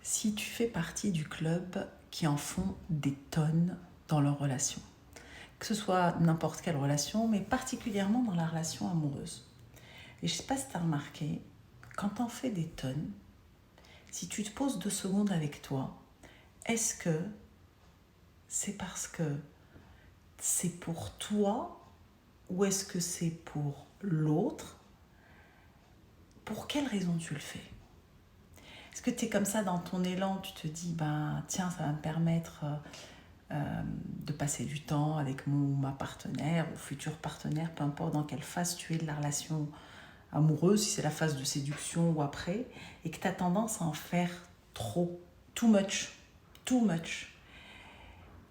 si tu fais partie du club qui en font des tonnes dans leur relation. Que ce soit n'importe quelle relation, mais particulièrement dans la relation amoureuse. Et je ne sais pas si tu as remarqué, quand tu en fais des tonnes, si tu te poses 2 secondes avec toi, est-ce que c'est parce que c'est pour toi ou est-ce que c'est pour l'autre? Pour quelle raison tu le fais? Est-ce que tu es comme ça dans ton élan, tu te dis, tiens, ça va me permettre de passer du temps avec mon ou ma partenaire ou futur partenaire, peu importe dans quelle phase tu es de la relation amoureuse, si c'est la phase de séduction ou après, et que tu as tendance à en faire trop, too much, too much.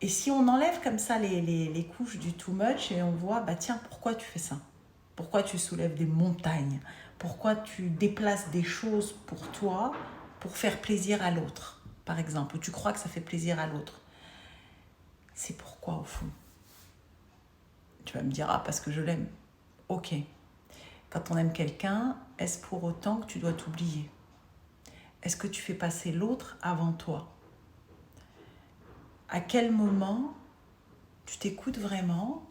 Et si on enlève comme ça les couches du too much et on voit, tiens, pourquoi tu fais ça? Pourquoi tu soulèves des montagnes? Pourquoi tu déplaces des choses pour toi pour faire plaisir à l'autre, par exemple, ou tu crois que ça fait plaisir à l'autre? C'est pourquoi au fond? Tu vas me dire, parce que je l'aime. Ok. Quand on aime quelqu'un, est-ce pour autant que tu dois t'oublier? Est-ce que tu fais passer l'autre avant toi? À quel moment tu t'écoutes vraiment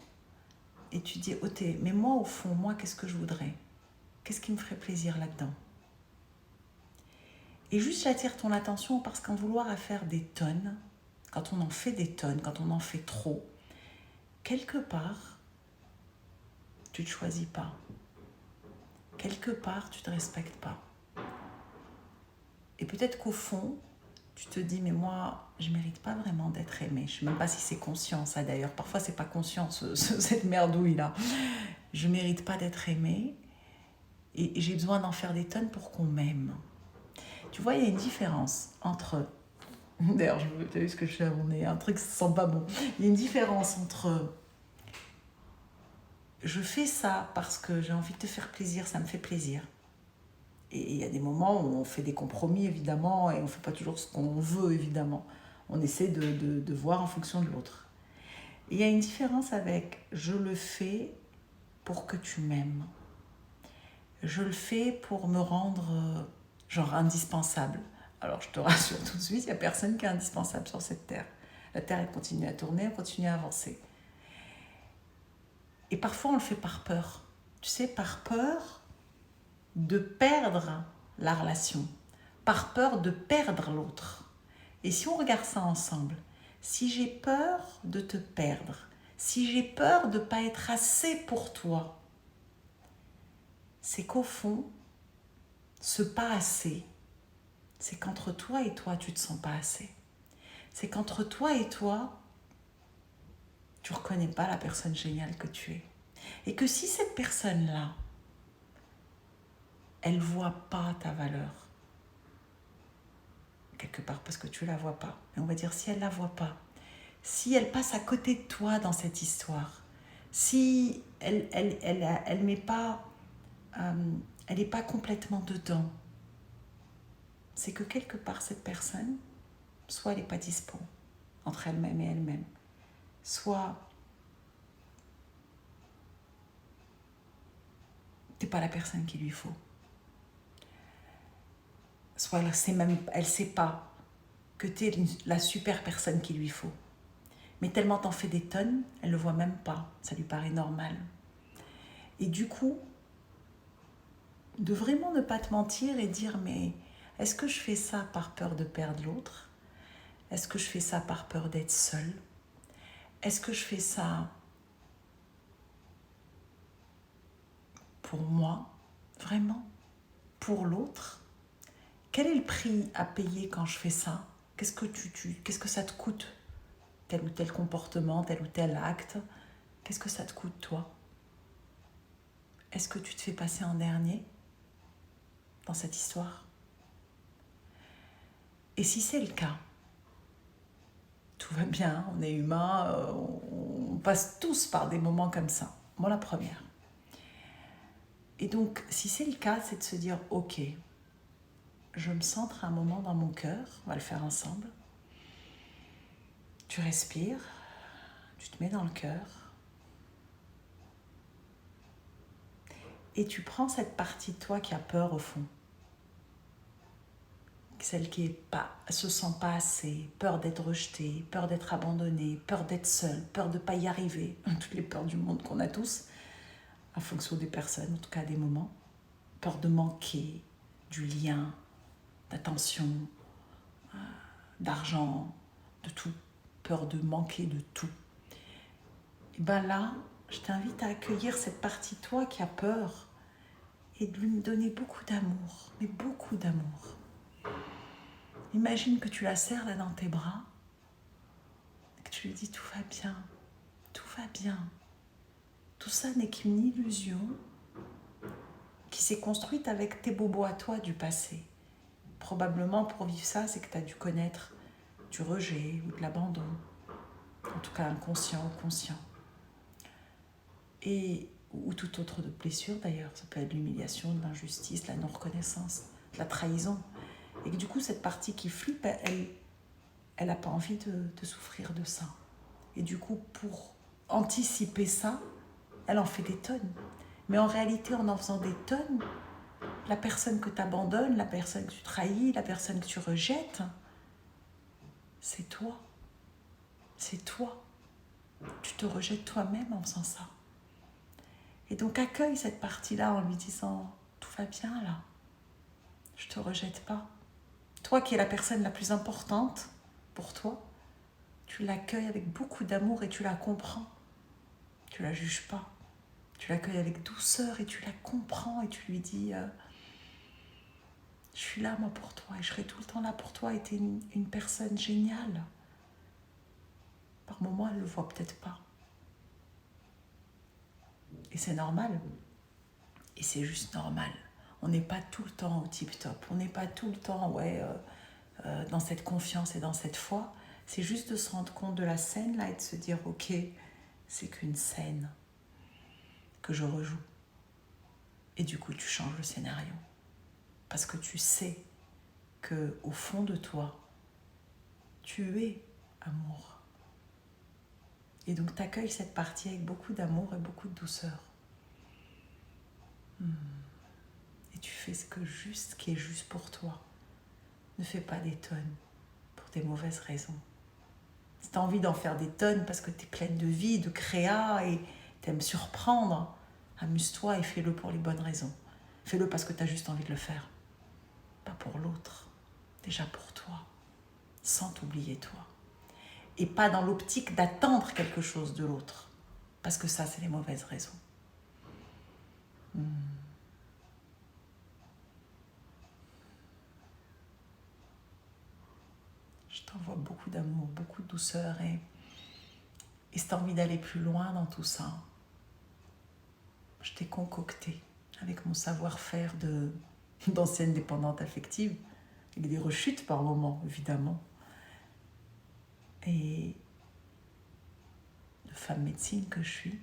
et tu dis, ok, mais moi au fond, moi qu'est-ce que je voudrais? Qu'est-ce qui me ferait plaisir là-dedans? Et juste j'attire ton attention parce qu'en vouloir à faire des tonnes, quand on en fait des tonnes, quand on en fait trop, quelque part, tu ne te choisis pas. Quelque part, tu ne te respectes pas. Et peut-être qu'au fond, tu te dis, mais moi, je ne mérite pas vraiment d'être aimée. Je ne sais même pas si c'est conscient, ça d'ailleurs. Parfois, ce n'est pas conscient, cette merdouille-là. Je ne mérite pas d'être aimée et j'ai besoin d'en faire des tonnes pour qu'on m'aime. Tu vois, il y a une différence entre... D'ailleurs, tu as vu ce que je fais à mon nez, un truc qui ne sent pas bon. Il y a une différence entre... Je fais ça parce que j'ai envie de te faire plaisir, ça me fait plaisir. Et il y a des moments où on fait des compromis, évidemment, et on ne fait pas toujours ce qu'on veut, évidemment. On essaie de voir en fonction de l'autre. Et il y a une différence avec « je le fais pour que tu m'aimes ». Je le fais pour me rendre, genre, indispensable. Alors, je te rassure tout de suite, il n'y a personne qui est indispensable sur cette terre. La terre, elle continue à tourner, elle continue à avancer. Et parfois, on le fait par peur. Tu sais, par peur de perdre la relation, par peur de perdre l'autre. Et si on regarde ça ensemble, si j'ai peur de te perdre, si j'ai peur de ne pas être assez pour toi, c'est qu'au fond, ce pas assez, c'est qu'entre toi et toi, tu ne te sens pas assez. C'est qu'entre toi et toi, tu ne reconnais pas la personne géniale que tu es. Et que si cette personne-là, elle ne voit pas ta valeur, quelque part parce que tu ne la vois pas, mais on va dire si elle ne la voit pas, si elle passe à côté de toi dans cette histoire, si elle met pas, elle n'est pas complètement dedans, c'est que quelque part cette personne, soit elle n'est pas dispo entre elle-même et elle-même, soit tu n'es pas la personne qu'il lui faut, soit elle sait pas que tu es la super personne qu'il lui faut. Mais tellement t'en fais des tonnes, elle ne le voit même pas, ça lui paraît normal. Et du coup, de vraiment ne pas te mentir et dire mais est-ce que je fais ça par peur de perdre l'autre? Est-ce que je fais ça par peur d'être seule? Est-ce que je fais ça pour moi, vraiment? Pour l'autre? Quel est le prix à payer quand je fais ça? Qu'est-ce que ça te coûte? Tel ou tel comportement, tel ou tel acte? Qu'est-ce que ça te coûte, toi? Est-ce que tu te fais passer en dernier dans cette histoire? Et si c'est le cas, tout va bien, on est humain, on passe tous par des moments comme ça. Moi, la première. Et donc, si c'est le cas, c'est de se dire, ok, je me centre un moment dans mon cœur, on va le faire ensemble. Tu respires, tu te mets dans le cœur, et tu prends cette partie de toi qui a peur au fond, celle qui est pas, se sent pas assez, peur d'être rejetée, peur d'être abandonnée, peur d'être seule, peur de ne pas y arriver, toutes les peurs du monde qu'on a tous, en fonction des personnes, en tout cas des moments, peur de manquer du lien, d'attention, d'argent, de tout, peur de manquer de tout. Et bien là, je t'invite à accueillir cette partie de toi qui a peur et de lui donner beaucoup d'amour, mais beaucoup d'amour. Imagine que tu la serres là dans tes bras et que tu lui dis tout va bien, tout va bien. Tout ça n'est qu'une illusion qui s'est construite avec tes bobos à toi du passé. Probablement pour vivre ça, c'est que tu as dû connaître du rejet ou de l'abandon, en tout cas inconscient ou conscient. Ou toute autre blessure d'ailleurs, ça peut être l'humiliation, de l'injustice, la non-reconnaissance, la trahison. Et que du coup, cette partie qui flippe, elle n'a pas envie de souffrir de ça. Et du coup, pour anticiper ça, elle en fait des tonnes. Mais en réalité, en faisant des tonnes, la personne que tu abandonnes, la personne que tu trahis, la personne que tu rejettes, c'est toi. C'est toi. Tu te rejettes toi-même en faisant ça. Et donc accueille cette partie-là en lui disant « Tout va bien là, je ne te rejette pas ». Toi qui es la personne la plus importante pour toi, tu l'accueilles avec beaucoup d'amour et tu la comprends. Tu ne la juges pas. Tu l'accueilles avec douceur et tu la comprends et tu lui dis je suis là moi pour toi et je serai tout le temps là pour toi et tu es une personne géniale. Par moments, elle ne le voit peut-être pas. Et c'est normal. Et c'est juste normal. On n'est pas tout le temps au tip-top. On n'est pas tout le temps dans cette confiance et dans cette foi. C'est juste de se rendre compte de la scène là et de se dire ok, c'est qu'une scène que je rejoue. Et du coup, tu changes le scénario. Parce que tu sais qu'au fond de toi, tu es amour. Et donc, tu accueilles cette partie avec beaucoup d'amour et beaucoup de douceur. Et tu fais ce qui est juste pour toi. Ne fais pas des tonnes pour des mauvaises raisons. Si tu as envie d'en faire des tonnes parce que tu es pleine de vie, de créa et tu aimes surprendre, amuse-toi et fais-le pour les bonnes raisons. Fais-le parce que tu as juste envie de le faire. Pas pour l'autre, déjà pour toi, sans t'oublier toi. Et pas dans l'optique d'attendre quelque chose de l'autre, parce que ça, c'est les mauvaises raisons. Je t'envoie beaucoup d'amour, beaucoup de douceur et si tu as envie d'aller plus loin dans tout ça, je t'ai concocté avec mon savoir-faire d'ancienne dépendante affective, avec des rechutes par moments, évidemment, et de femme médecine que je suis,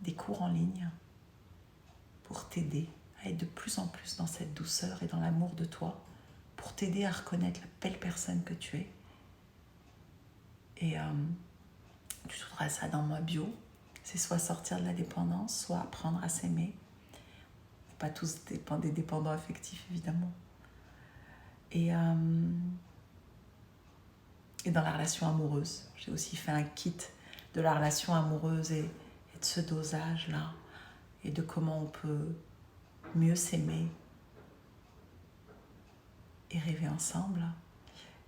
des cours en ligne pour t'aider à être de plus en plus dans cette douceur et dans l'amour de toi, pour t'aider à reconnaître la belle personne que tu es. Et tu trouveras ça dans ma bio. C'est soit sortir de la dépendance, soit apprendre à s'aimer. Pas tous des dépendants affectifs, évidemment. Et dans la relation amoureuse, j'ai aussi fait un kit de la relation amoureuse et de ce dosage-là, et de comment on peut mieux s'aimer et rêver ensemble.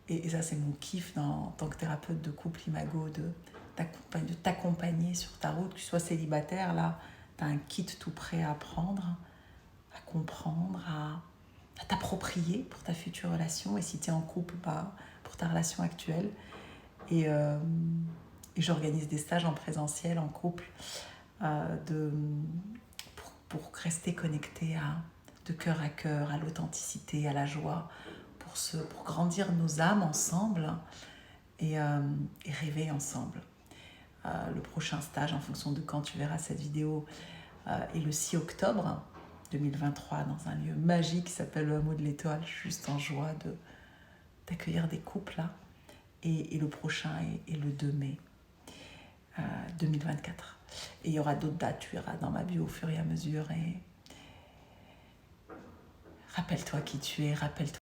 Et ça, c'est mon kiff en tant que thérapeute de couple Imago, de t'accompagner sur ta route, que tu sois célibataire, là, tu as un kit tout prêt à apprendre, à comprendre, à t'approprier pour ta future relation, et si tu es en couple, pour ta relation actuelle. Et j'organise des stages en présentiel, en couple, pour rester connecté de cœur à cœur, à l'authenticité, à la joie, pour grandir nos âmes ensemble et rêver ensemble. Le prochain stage, en fonction de quand tu verras cette vidéo, est le 6 octobre 2023 dans un lieu magique qui s'appelle le Hameau de l'Étoile. Je suis juste en joie d'accueillir des couples là. Et le prochain est le 2 mai 2024. Et il y aura d'autres dates, tu verras dans ma bio au fur et à mesure. Et Rappelle-toi qui tu es, rappelle-toi